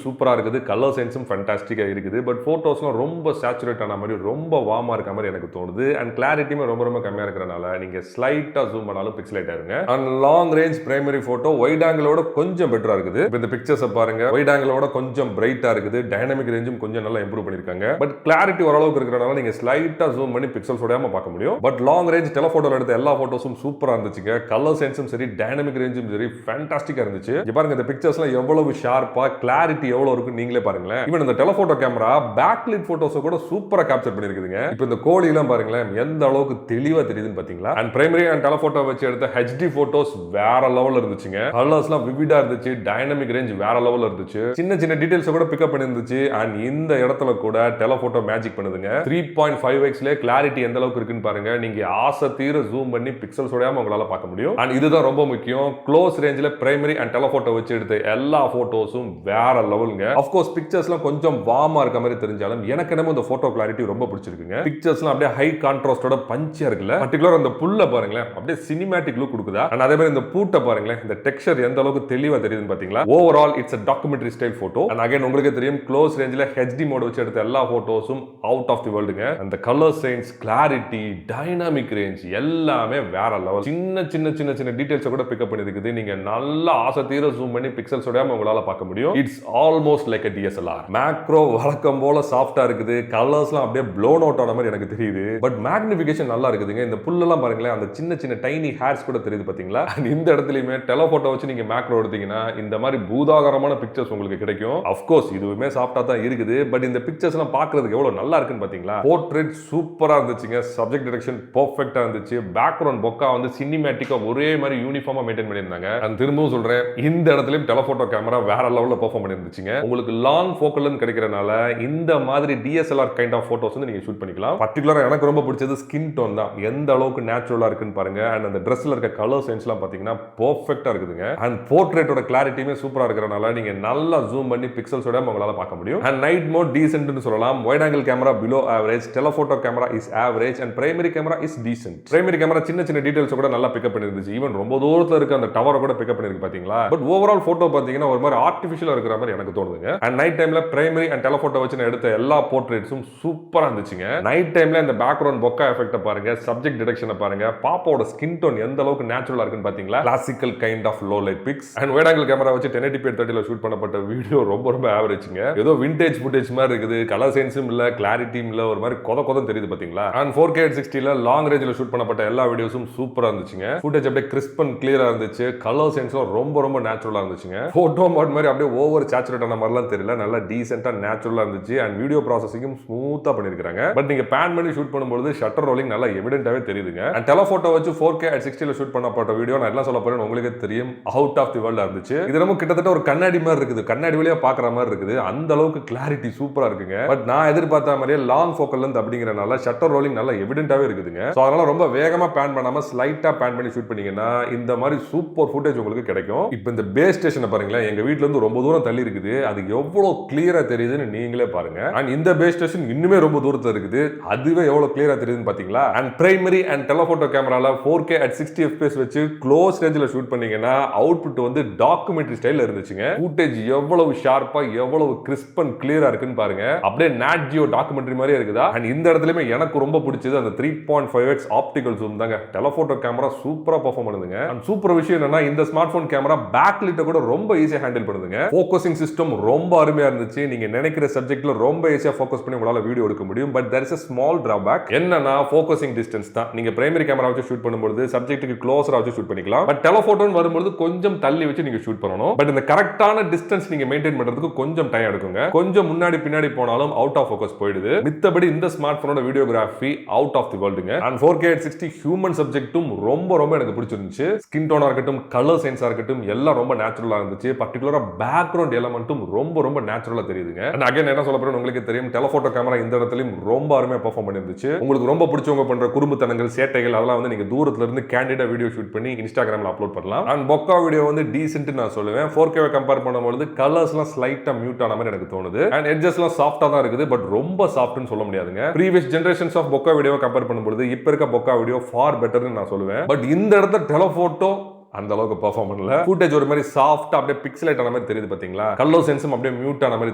சூப்பரா இருக்குது, கலர் சென்ஸும் ஃபேண்டாஸ்டிக்கா இருக்குது. பட் போட்டோஸ்லாம் ரொம்ப சேச்சுரேட் ஆன மாதிரி ரொம்ப வார்மா இருக்க மாதிரி எனக்கு தோணுது. அண்ட் கிளாரிட்டியுமே ரொம்ப ரொம்ப கம்மியா இருக்கிறனால நீங்க ஸ்லைட்டா ஜூம் பண்ணாலும் பிக்சலைட் ஆயிருங்க. And long range primary photo wide ஆங்கிளோட கொஞ்சம் பெட்டரா இருக்குது. இப்போ இந்த பிக்சர்ஸ் பாருங்க, வைட் ஆங்கிளோட கொஞ்சம் பிரைட்டா இருக்குது. டைனமிக் ரேஞ்சும் கொஞ்சம் நல்லா இம்ப்ரூவ் பண்ணிருக்காங்க. பட் கிளாரிட்டி ஓரளவுக்கு இருக்கிறனால நீங்க ஸ்லைட்டா ஜூம் பண்ணி பிக்சல்ஸ் உடையாம பார்க்க முடியும். பட் லாங் ரேஞ்ச் டெலஃபோட்டோல எடுத்த எல்லா போட்டோஸும் சூப்பரா இருந்துச்சுங்க. கலர் சென்ஸும் சரி, டைனமிக் ரேஞ்சும் சரி ஃபேண்டாஸ்டிக்கா இருந்துச்சு. இங்க பாருங்க இந்த பிக்சர்ஸ்லாம் எவ்வளவு ஷார்ப்பா கிளாரிட்டி எவ்வளவு இருக்கு நீங்களே பாருங்களேன். ஈவன் இந்த டெலபோட்டோ கேமரா பேக்லைட் போட்டோஸ் கூட சூப்பரா கேப்சர் பண்ணிருக்குதுங்க. இப்போ இந்த கோழி எல்லாம் பாருங்களேன் எந்த அளவுக்கு தெளிவா தெரியுதுன்னு பாத்தீங்களா. அண்ட் பிரைமரி அண்ட் டெலபோட்டோ வச்சு எடுத்த HD போட்டோஸ் வேற லெவல்ல இருந்துச்சுங்க. கலர்ஸ்லாம் விவிடா இருந்துச்சு, டைனமிக் ரேஞ்ச் வேற லெவல்ல இருந்துச்சு, சின்ன சின்ன டீடைல்ஸ் கூட பிக்கப் பண்ணிருந்துச்சு. அண்ட் இந்த இடத்துல கூட டெலபோட்டோ மேஜிக் பண்ணுதுங்க. 3.5xல கிளாரிட்டி எந்த அளவுக்கு இருக்குன்னு பாருங்க. நீங்க ஆசை தீர ஜூம் பண்ணி பிக்சல்ஸ் உடையாம உங்களால பார்க்க முடியும். அண்ட் இதுதான் ரொம்ப முக்கியம், க்ளோஸ் ரேஞ்சில பிரைமரி அண்ட் டெலபோட்டோ வச்சு எடுத்த எல்லா போட்டோஸும் வேற லெவலுங்க. ஆஃப் கோர்ஸ் பிக்சர்ஸ்லாம் கொஞ்சம் வார்மா இருக்க மாதிரி தெரிஞ்சாலும் எனக்கு என்னமோ இந்த போட்டோ கிளாரிட்டி ரொம்ப பிடிச்சிருக்குங்க. பிக்சர்ஸ்லாம் அப்படியே ஹை கான்ட்ராஸ்டோட பஞ்சியா இருக்குல்ல. பர்టిక్యులர் அந்த புல்ல பாருங்களேன் அப்படியே சினிமேட்டிக் லுக் கொடுக்குதா. அண்ட் அதே மாதிரி இந்த பூட்டை பாருங்களேன், இந்த டெக்ஸ்சர் எந்த அளவுக்கு தெளிவா தெரியுதுன்னு பாத்தீங்களா. Overall it's a documentary style photo. And again உங்களுக்கு தெரியும் க்ளோஸ் ரேஞ்சில HD மோட் வச்சு எடுத்த எல்லா போட்டோஸும் அவுட் ஆஃப் தி வேர்ல்டுங்க. அந்த colour science, clarity, dynamic range எல்லாமே வேற லெவல். சின்ன சின்ன சின்ன சின்ன டீடைல்ஸ் கூட பிக்கப் பண்ணிருக்குது. நீங்க நல்லா ஆசை தீர ஜூம் பண்ணி பிக்சல்ஸ் உடையாம உங்களால பார்க்க முடியும். It's almost like a DSLR. Macro வழக்கம் போல சாஃப்ட்டா இருக்குது. கலர்ஸ்லாம் அப்படியே ப்ளோன் அவுட் ஆன மாதிரி எனக்கு தெரியுது. பட் மேக்னிஃபிகேஷன் நல்லா இருக்குதுங்க. இந்த புல்லெல்லாம் பாருங்களேன், அந்த சின்ன சின்ன டைனி ஹேர்ஸ் கூட தெரியுது பாத்தீங்களா. இந்த இடத்துலயுமே டெலபோட்டோ வச்சு நீங்க மேக்ரோ எடுத்தீங்கன்னா இந்த மாதிரி பூதாகரமான பிக்சர்ஸ் உங்களுக்கு கிடைக்கும். ஆஃப் கோர்ஸ் இதுவுமே சாஃப்ட்டா தான் இருக்குது. பட் இந்த பிக்சர்ஸ் எல்லாம் பார்க்கிறதுக்கு எவ்வளவு நல்லா இருக்குன்னு பாத்தீங்களா. போர்ட்ரேட் சூப்பரா இருந்துச்சுங்க. சப்ஜெக்ட் டைரக்ஷன் பெர்ஃபெக்ட்டா இருந்துச்சு. பேக்ரவுண்ட் பொக்கா வந்து சினிமேட்டிக்கா ஒரே மாதிரி யூனிஃபார்மா மெயின்டைன் பண்ணியிருந்தாங்க. நான் திரும்பவும் சொல்றேன், இந்த இடத்துலயும் டெலபோட்டோ கேமரா வேற லெவல்ல பெர்ஃபார்ம் பண்ணிருந்துச்சுங்க. உங்களுக்கு லாங் ஃபோக்கல் லென்த் கிடைக்கிறனால இந்த மாதிரி DSLR கைண்ட் ஆஃப் போட்டோஸ் வந்து நீங்க ஷூட் பண்ணிக்கலாம். பர்టిక్యులரா எனக்கு ரொம்ப பிடிச்சது ஸ்கின் டோன் தான். எந்த அளவுக்கு நேச்சுரலா இருக்குன்னு பாருங்க. அண்ட் அந்த Dressல இருக்க கலர் சென்ஸ்லாம் பாத்தீங்கன்னா பெர்ஃபெக்ட்டா இருக்குதுங்க. அண்ட் போர்ட்ரேட்டோட கிளாரிட்டியுமே சூப்பரா இருக்கறனால நீங்க நல்லா ஜூம் பண்ணி பிக்சல்ஸோட உங்களால பார்க்க முடியும். அண்ட் நைட் மோட் டீசென்ட்னு சொல்லலாம். Wide angle camera below average, telephoto camera is average and primary camera is decent. Primary camera சின்ன சின்ன டீடைல்ஸ் கூட நல்லா பிக்கப் பண்ணிருந்துச்சு. ஈவன் ரொம்ப தூரத்துல இருக்க அந்த டவரை கூட பிக்கப் பண்ணிருக்கு பாத்தீங்களா. பட் ஓவரால் போட்டோ பாத்தீங்கன்னா ஒரு மாதிரி ஆர்டிஃபிஷியலா இருக்கிற மாதிரி எனக்கு தோணுதுங்க. அண்ட் நைட் டைம்ல பிரைமரி அண்ட் டெலபோட்டோ வச்சு நான் எடுத்த எல்லா போர்ட்ரேட்ஸும் சூப்பரா இருந்துச்சுங்க. நைட் டைம்ல இந்த பேக்ரவுண்ட் பொக்கா எஃபெக்ட் பாருங்க, சப்ஜெக்ட் டிரெக்ஷனை பாருங்க, பாப்பாவோட ஸ்கின் டோன் எந்த அளவுக்கு நேச்சுரலா இருக்குன்னு பாத்தீங்களா. Classical kind of low light pics. And wide angle camera வச்சு 1080p 30ல ஷூட் பண்ணப்பட்ட வீடியோ ரொம்ப ரொம்ப ஆவரேஜ்ங்க. ஏதோ விண்டேஜ் ஃபுட்டேஜ் மாதிரி இருக்குது. கலர் சென்ஸும் இல்ல, கிளாரிட்டியும் இல்ல, ஒரு மாதிரி கொதம் தெரியுது பாத்தீங்களா. அண்ட் 4K 60ல லாங் ரேஞ்சில ஷூட் பண்ணப்பட்ட எல்லா வீடியோஸும் சூப்பரா இருந்துச்சுங்க. ஃபுட்டேஜ் அப்படியே கிறிஸ்ப் அண்ட் கிளியரா இருந்துச்சு. கலர் சென்ஸும் ரொம்ப ரொம்ப நேச்சுரலா இருந்துச்சுங்க. போட்டோ மோட் மாதிரி அப்படியே ஓவர் சேச்சுரேட் ஆன மாதிரிலாம் தெரியல. நல்லா டீசென்ட்டா நேச்சுரலா இருந்துச்சு. அண்ட் வீடியோ ப்ராசஸிங்கும் ஸ்மூத்தா பண்ணிருக்காங்க. பட் நீங்க பேன் பண்ணி ஷூட் பண்ணும்போது ஷட்டர் ரோலிங் நல்லா எவிடென்ட்டாவே தெரியுதுங்க. அண்ட் டெலபோட்டோ வச்சு 4K 60ல ஷூட் பண்ணப்பட்ட வீடியோ நான் எல்லாம் சொல்ல போறேன் உங்களுக்கு தெரியும், அவுட் ஆஃப் தி வேர்ல்ட் இருந்துச்சு. இது நம்ம கிட்டத்தட்ட ஒரு கண்ணாடி மாதிரி இருக்குது. கண்ணாடி வழியா பாக்குற மாதிரி இருக்குது. அந்த அளவுக்கு கிளாரிட்டி சூப்பரா இருக்குங்க. பட் நான் எதிர்பார்த்த மாதிரியே லாங் ஃபோக்கல் லென்த் அப்படிங்கறனால ஷட்டர் ரோலிங் நல்லா எவிடென்ட்டாவே இருக்குதுங்க. சோ அதனால ரொம்ப வேகமா பேன் பண்ணாம ஸ்லைட்டா பேன் பண்ணி ஷூட் பண்ணீங்கன்னா இந்த மாதிரி சூப்பர் ஃபுட்டேஜ் உங்களுக்கு கிடைக்கும். இப்போ இந்த பேஸ் ஸ்டேஷனை பாருங்களேன், எங்க வீட்ல இருந்து ரொம்ப தூரம் தள்ளி இருக்குது. அது எவ்வளவு கிளியரா தெரியுதுன்னு நீங்களே பாருங்க. அண்ட் இந்த பேஸ் ஸ்டேஷன் இன்னுமே ரொம்ப தூரத்துல இருக்குது. அதுவே எவ்வளவு கிளியரா தெரியுதுன்னு பாத்தீங்களா. அண்ட் பிரைமரி அண்ட் டெலபோட்டோ கேமரால 4K at 60 fps வச்சு க்ளோஸ் ரேஞ்சில ஷூட் பண்ணீங்கன்னா அவுட்புட் வந்து டாக்குமெண்ட்ரி ஸ்டைல்ல இருந்துச்சுங்க. ஃபுட்டேஜ் எவ்வளவு ஷார்ப்பா எவ்வளவு கிறிஸ்ப் அண்ட் கிளியரா இருக்குன்னு பாருங்க. அப்படியே நாட் ஜியோ டாக்குமெண்ட்ரி மாதிரி இருக்குதா. அண்ட் இந்த இடத்துலயுமே எனக்கு ரொம்ப பிடிச்சது அந்த 3.5x ஆப்டிகல் ஜூம் தாங்க. டெலபோட்டோ கேமரா சூப்பரா பெர்ஃபார்ம் பண்ணுதுங்க. அண்ட் சூப்பர் விஷயம் என்னன்னா இந்த smart phone camera back light கூட ரொம்ப ஈஸியா ஹேண்டில் பண்ணுதுங்க. ஃபோக்கசிங் சிஸ்டம் ரொம்ப அருமையா இருந்துச்சு. நீங்க நினைக்கிற சப்ஜெக்ட்ல ரொம்ப ஈஸியா ஃபோக்கஸ் பண்ணி உங்களால வீடியோ எடுக்க முடியும். But there is a small drawback. என்னன்னா ஃபோக்கசிங் டிஸ்டன்ஸ் தான். நீங்க பிரைமரி கேமரா வச்சு ஷூட் பண்ணும்போது சப்ஜெக்ட்டுக்கு க்ளோஸரா வச்சு ஷூட் பண்ணிக்கலாம். பட் டெலபோட்டோன்னு வரும்போது கொஞ்சம் தள்ளி வச்சு நீங்க ஷூட் பண்ணணும். பட் இந்த கரெக்டான டிஸ்டன்ஸ் நீங்க மெயின்டைன் பண்றதுக்கு கொஞ்சம் டைம் எடுக்குங்க. கொஞ்சம் முன்னாடி பின்னாடி போனாலும் அவுட் ஆஃப் ஃபோக்கஸ் போயிடுது. மித்தபடி இந்த ஸ்மார்ட் போனோட வீடியோகிராஃபி அவுட் ஆஃப் தி வேர்ல்டுங்க. அண்ட் 4K at 60 ஹியூமன் சப்ஜெக்ட்டும் ரொம்ப ரொம்ப எனக்கு பிடிச்சிருந்துச்சு. ஸ்கின் டோனா இருக்கட்டும், கலர் சென்ஸா இருக்கட்டும் எல்லாம் ரொம்ப நேச்சுரலா இருந்துச்சு. பர்టిక్యులரா பேக்ரவுண்ட் எலிமெண்ட்டும் ரொம்ப ரொம்ப நேச்சுரலா தெரியுதுங்க. அண்ட் அகைன் என்ன சொல்ல போறேன்னு உங்களுக்கு தெரியும், டெலபோட்டோ கேமரா இந்த இடத்துலயும் ரொம்ப அருமையா பெர்ஃபார்ம் பண்ணிருந்துச்சு. உங்களுக்கு ரொம்ப பிடிச்சவங்க பண்ற குறும்புத்தனங்கள், சேட்டைகள் அதெல்லாம் வந்து நீங்க தூரத்துல இருந்து கேண்டிடா வீடியோ ஷூட் பண்ணி இன்ஸ்டாகிராம்ல அப்லோட் பண்ணலாம். அண்ட் பொக்கா வீடியோ வந்து டீசென்ட் நான் சொல்லுவேன். 4K கம்பேர் பண்ணும்போது கலர்ஸ்லாம் ஸ்லைட்டா மியூட் ஆன மாதிரி எனக்கு தோணுது. அண்ட் எட்ஜஸ்லாம் சாஃப்ட்டா தான் இருக்குது. பட் ரொம்ப சாஃப்ட்னு சொல்ல முடியாதுங்க. Previous generations of bokeh video compare பண்ணும்போது இப்ப இருக்க பொக்கா வீடியோ ஃபார் பெட்டர்னு நான் சொல்லுவேன். பட் இந்த இடத்துல டெலபோட்டோ அந்த அளவுக்கு பெர்ஃபார்ம் பண்ணல. ஃபுட்டேஜ் ஒரு மாதிரி சாஃப்ட்டா அப்படியே பிக்சலேட் ஆன மாதிரி தெரியுது பாத்தீங்களா. கலர் சென்ஸும் அப்படியே மியூட் ஆன மாதிரி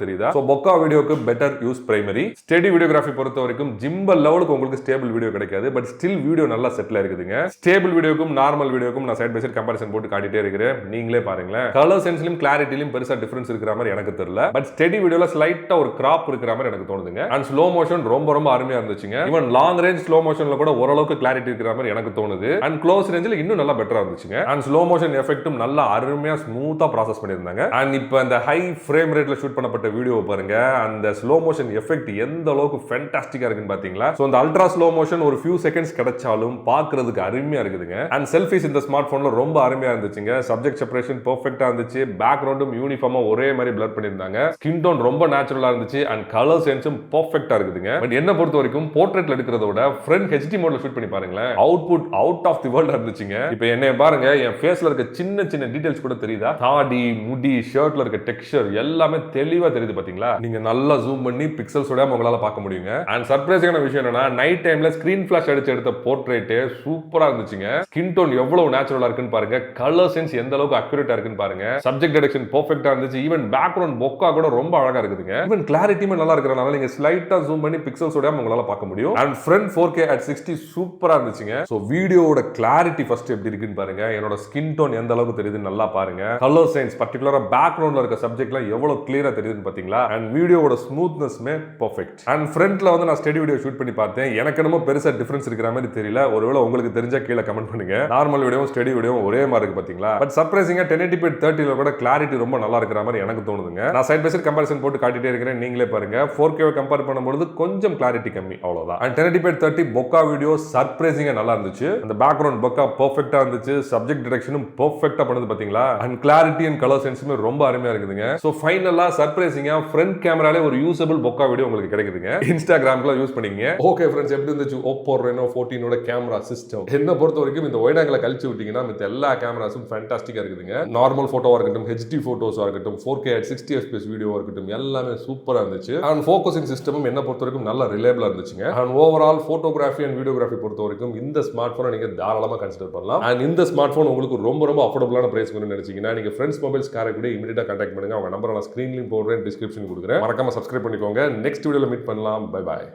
தெரியுதா. சோ பொக்கா வீடியோக்கு better use primary. Steady videography பொறுத்த வரைக்கும் ஜிம்பல் லெவலுக்கு உங்களுக்கு ஸ்டேபிள் வீடியோ கிடைக்காது. பட் ஸ்டில் வீடியோ நல்லா செட்டில் இருக்குதுங்க. ஸ்டேபிள் வீடியோக்கும் நார்மல் வீடியோக்கும் நான் சைட் பை சைட் கம்பேரிசன் போட்டு காட்டிட்டே இருக்கிறேன். நீங்களே பாருங்களேன். கலர் சென்ஸ்லயும் கிளாரிட்டிலயும் பெருசா டிஃபரன்ஸ் இருக்கிற மாதிரி எனக்கு தெரியல. பட் ஸ்டெடி வீடியோல ஸ்லைட்டா ஒரு கிராப் இருக்கிற மாதிரி எனக்கு தோணுதுங்க. அண்ட் ஸ்லோ மோஷன் ரொம்ப ரொம்ப அருமையா இருந்துச்சுங்க. ஈவன் லாங் ரேஞ்ச் ஸ்லோ மோஷன்ல கூட ஓரளவுக்கு கிளாரிட்டி இருக்கிற மாதிரி எனக்கு தோணுது. அண்ட் க்ளோஸ் ரேஞ்சில் இன்னும் நல்லா பெட்டரா இருந்துச்சுங்க. அண்ட் ஸ்லோ மோஷன் எஃபெக்ட்டும் நல்லா அருமையா ஸ்மூத்தா ப்ராசஸ் பண்ணியிருந்தாங்க. அண்ட் இப்போ அந்த ஹை ஃப்ரேம் ரேட்ல ஷூட் பண்ணப்பட்ட வீடியோ பாருங்க, அந்த ஸ்லோ மோஷன் எஃபெக்ட் எந்த அளவுக்கு ஃபேண்டாஸ்டிக்கா இருக்குன்னு பாத்தீங்களா? சோ அந்த அல்ட்ரா ஸ்லோ மோஷன் ஒரு ஃபியூ செகண்ட்ஸ் கிடைச்சாலும் பார்க்கிறதுக்கு அருமையா இருக்குதுங்க. அண்ட் செல்ஃபிஸ் இந்த ஸ்மார்ட் போன்ல ரொம்ப அருமையா இருந்துச்சுங்க. சப்ஜெக்ட் செப்பரேஷன் பெர்ஃபெக்ட்டா இருந்துச்சு. பேக்ரவுண்டும் யூனிஃபார்மா ஒரே மாதிரி பிளர் பண்ணிருந்தாங்க. ஸ்கின் டோன் ரொம்ப நேச்சுரலா இருந்துச்சு. அண்ட் கலர் சென்ஸும் பெர்ஃபெக்ட்டா இருக்குதுங்க. பட் என்ன பொறுத்த வரைக்கும் போர்ட்ரேட்ல எடுக்கிறத விட ஃப்ரண்ட் ஹெச்டி மோட்ல ஷூட் பண்ணி பாருங்களேன், output out of the world இருந்துச்சுங்க. இப்போ என்னைய பாருங்க, என் ஃபேஸ்ல இருக்க சின்ன சின்ன டீடைல்ஸ் கூட தெரியுதா? தாடி, முடி, ஷர்ட்ல இருக்க டெக்ஸ்சர் எல்லாமே தெளிவா தெரியுது பாத்தீங்களா? நீங்க நல்லா ஜூம் பண்ணி பிக்சல்ஸோட உங்களால பார்க்க முடியுங்க. அண்ட் சர்ப்ரைசிங்கான விஷயம் என்னன்னா, நைட் டைம்ல ஸ்கிரீன் ஃபிளாஷ் அடிச்சு எடுத்த போர்ட்ரேட் சூப்பரா இருந்துச்சுங்க. ஸ்கின் டோன் எவ்வளவு நேச்சுரலா இருக்குன்னு பாருங்க. கலர் சென்ஸ் எந்த அளவுக்கு அக்யூரேட்டா இருக்குன்னு பாருங்க. சப்ஜெக்ட் டிடெக்ஷன் பெர்ஃபெக்ட்டா இருந்துச்சு. ஈவன் பேக்ரவுண்ட் பொக்கா கூட ரொம்ப அழகா இருக்குதுங்க. ஈவன் கிளாரிட்டியும் நல்லா இருக்கறனால நீங்க ஸ்லைட்டா ஜூம் பண்ணி பிக்சல்ஸோட உங்களால பார்க்க முடியும். அண்ட் ஃப்ரண்ட் 4K at 60 சூப்பரா இருந்துச்சுங்க. சோ வீடியோவோட கிளாரிட்டி ஃபர்ஸ்ட் எப்படி இருக்குன்னு பாருங்க. என்னோட ஸ்கின் டோன் எந்த அளவுக்கு தெரியுதுன்னு நல்லா பாருங்க. கலர் சென்ஸ் பர்టిక్యులரா பேக்ரவுண்ட்ல இருக்க சப்ஜெக்ட்லாம் எவ்வளவு கிளியரா தெரியுதுன்னு பாத்தீங்களா? அண்ட் வீடியோவோட ஸ்மூத்னஸ்மே பெர்ஃபெக்ட். அண்ட் ஃப்ரண்ட்ல வந்து நான் ஸ்டெடி வீடியோ ஷூட் பண்ணி பார்த்தேன். எனக்கு என்னமோ பெருசா டிஃபரன்ஸ் இருக்கிற மாதிரி தெரியல. ஒருவேளை உங்களுக்கு தெரிஞ்சா கீழே கமெண்ட் பண்ணுங்க. நார்மல் வீடியோவும் ஸ்டெடி வீடியோவும் ஒரே மாதிரி இருக்கு பாத்தீங்களா? பட் சர்ப்ரைசிங்கா 1080p 30ல கூட கிளாரிட்டி ரொம்ப நல்லா இருக்கிற மாதிரி எனக்கு தோணுதுங்க. நான் சைட் பை சைட் கம்பேரிசன் போட்டு காட்டிட்டே இருக்கிறேன், நீங்களே பாருங்க. 4K கம்பேர் பண்ணும்போது கொஞ்சம் கிளாரிட்டி கம்மி, அவ்வளவுதான். அண்ட் 1080p 30 பொக்கா வீடியோ சர்ப்ரைசிங்கா நல்லா இருந்துச்சு. அந்த பேக்ரவுண்ட் பொக்கா பெர்ஃபெக்ட்டா இருந்துச்சு. சப்ஜெக்ட் டிடெக்ஷனும் பெர்ஃபெக்ட்டா பண்ணுது பாத்தீங்களா? அண்ட் கிளாரிட்டி அண்ட் கலர் சென்ஸுமே ரொம்ப அருமையா இருக்குதுங்க. சோ ஃபைனலா சர்ப்ரைசிங்கா ஃப்ரண்ட் கேமரால ஒரு யூசபிள் பொக்கா வீடியோ உங்களுக்கு கிடைக்குதுங்க. இன்ஸ்டாகிராம்ல யூஸ் பண்ணீங்க. ஓகே ஃப்ரெண்ட்ஸ், எப்படி இருந்துச்சு Oppo Reno 14 ஓட கேமரா சிஸ்டம்? என்ன பொறுத்த வரைக்கும் இந்த வைட் ஆங்கிள் கழிச்சு விட்டீங்கன்னா மித்த எல்லா கேமராஸும் ஃபேண்டாஸ்டிக்கா இருக்குதுங்க. நார்மல் போட்டோவா இருக்கட்டும், HD போட்டோஸா இருக்கட்டும், 4K at 60 fps வீடியோவா இருக்கட்டும், எல்லாமே சூப்பரா இருந்துச்சு. அண்ட் ஃபோக்கசிங் சிஸ்டமும் என்ன பொறுத்த வரைக்கும் நல்ல ரிலேபிளா இருந்துச்சுங்க. And overall photography and videography பொறுத்த வரைக்கும் இந்த ஸ்மார்ட் போனை நீங்க தாராளமா கன்சிடர் பண்ணலாம். அண்ட் இந்த ஸ்மார்ட் போன் உங்களுக்கு ரொம்ப ரொம்ப அஃபோர்டபுளான பிரைஸ் நினைச்சீங்கன்னா நீங்க ஃப்ரெண்ட்ஸ் மொபைல்ஸ் காரைக்குடி இமிடியேட்டா கான்டாக்ட் பண்ணுங்க. அவங்க நம்பரை நான் ஸ்கிரீன்லயும் போடுறேன், டிஸ்கிரிப்ஷன் கொடுக்குறேன். மறக்காம சப்ஸ்கிரைப் பண்ணிக்கோங்க. நெக்ஸ்ட் வீடியோல மீட் பண்ணலாம். Bye bye.